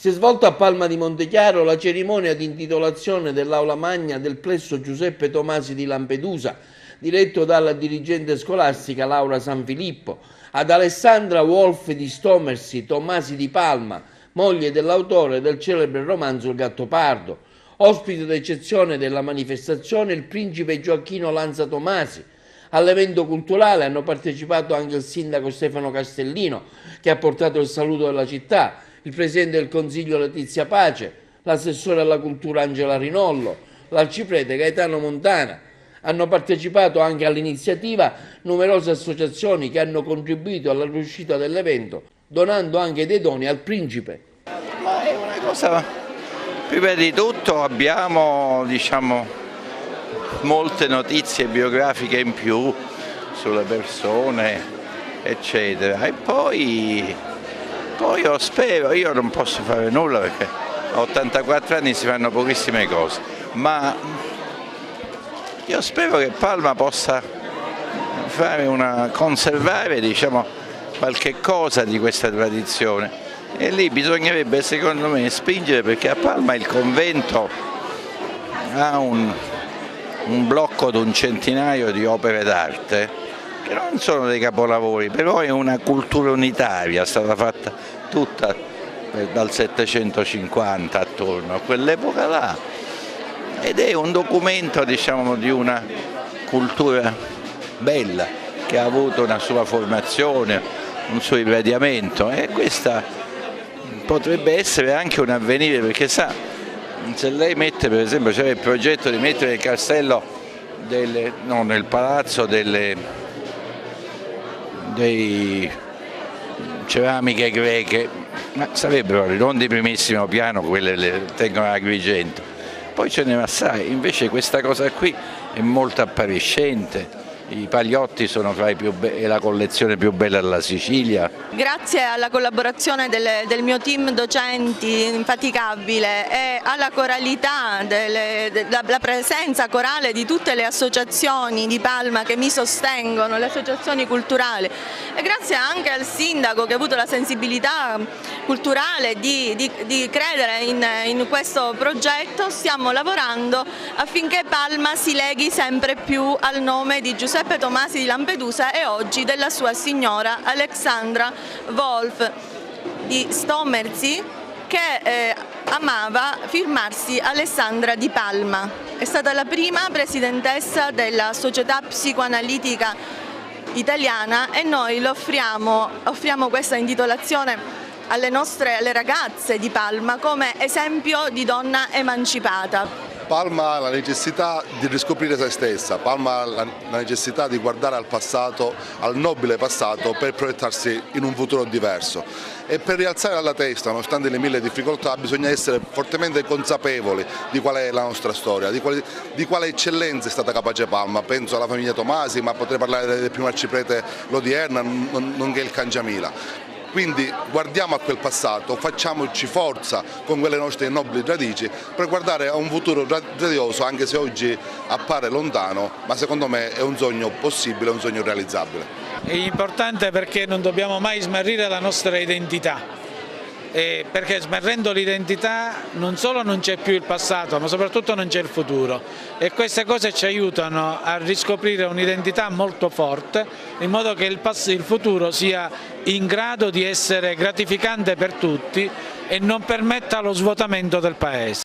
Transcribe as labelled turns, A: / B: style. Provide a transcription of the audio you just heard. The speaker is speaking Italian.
A: Si è svolta a Palma di Montechiaro la cerimonia di intitolazione dell'aula magna del plesso Giuseppe Tomasi di Lampedusa, diretto dalla dirigente scolastica Laura Sanfilippo, ad Alessandra Wolf di Stomersi Tomasi di Palma, moglie dell'autore del celebre romanzo Il Gattopardo. Ospite d'eccezione della manifestazione il principe Gioacchino Lanza Tomasi. All'evento culturale hanno partecipato anche il sindaco Stefano Castellino, che ha portato il saluto della città, il presidente del Consiglio Letizia Pace, l'assessore alla cultura Angela Rinollo, l'arciprete Gaetano Montana. Hanno partecipato anche all'iniziativa numerose associazioni che hanno contribuito alla riuscita dell'evento, donando anche dei doni al principe.
B: Ma è una cosa, prima di tutto abbiamo molte notizie biografiche in più sulle persone, eccetera, e poi io spero, io non posso fare nulla perché a 84 anni si fanno pochissime cose, ma io spero che Palma possa conservare qualche cosa di questa tradizione, e lì bisognerebbe secondo me spingere, perché a Palma il convento ha un blocco di un centinaio di opere d'arte che non sono dei capolavori, però è una cultura unitaria, è stata fatta tutta dal 750 attorno a quell'epoca là, ed è un documento di una cultura bella che ha avuto una sua formazione, un suo irradiamento, e questa potrebbe essere anche un avvenire, perché sa, se lei mette, per esempio, c'era il progetto di mettere il castello nel palazzo delle ceramiche greche, ma sarebbero non di primissimo piano, quelle le tengono a Agrigento, poi ce n'è assai. Invece questa cosa qui è molto appariscente. I pagliotti sono fra è la collezione più bella della Sicilia.
C: Grazie alla collaborazione del mio team docenti infaticabile e alla coralità, la presenza corale di tutte le associazioni di Palma che mi sostengono, le associazioni culturali, e grazie anche al sindaco che ha avuto la sensibilità culturale di credere in questo progetto, stiamo lavorando affinché Palma si leghi sempre più al nome di Giuseppe Tomasi di Lampedusa e oggi della sua signora Alessandra Wolf di Stomersi, che amava firmarsi Alessandra di Palma. È stata la prima presidentessa della Società Psicoanalitica Italiana e noi offriamo questa intitolazione alle ragazze di Palma come esempio di donna emancipata.
D: Palma ha la necessità di riscoprire se stessa, Palma ha la necessità di guardare al passato, al nobile passato, per proiettarsi in un futuro diverso. E per rialzare la testa, nonostante le mille difficoltà, bisogna essere fortemente consapevoli di qual è la nostra storia, di quale eccellenza è stata capace Palma. Penso alla famiglia Tomasi, ma potrei parlare del primo arciprete Lodierna, nonché il Cangiamila. Quindi guardiamo a quel passato, facciamoci forza con quelle nostre nobili radici per guardare a un futuro radioso, anche se oggi appare lontano, ma secondo me è un sogno possibile, un sogno realizzabile.
E: È importante perché non dobbiamo mai smarrire la nostra identità, perché smarrendo l'identità non solo non c'è più il passato, ma soprattutto non c'è il futuro, e queste cose ci aiutano a riscoprire un'identità molto forte, in modo che il futuro sia in grado di essere gratificante per tutti e non permetta lo svuotamento del Paese.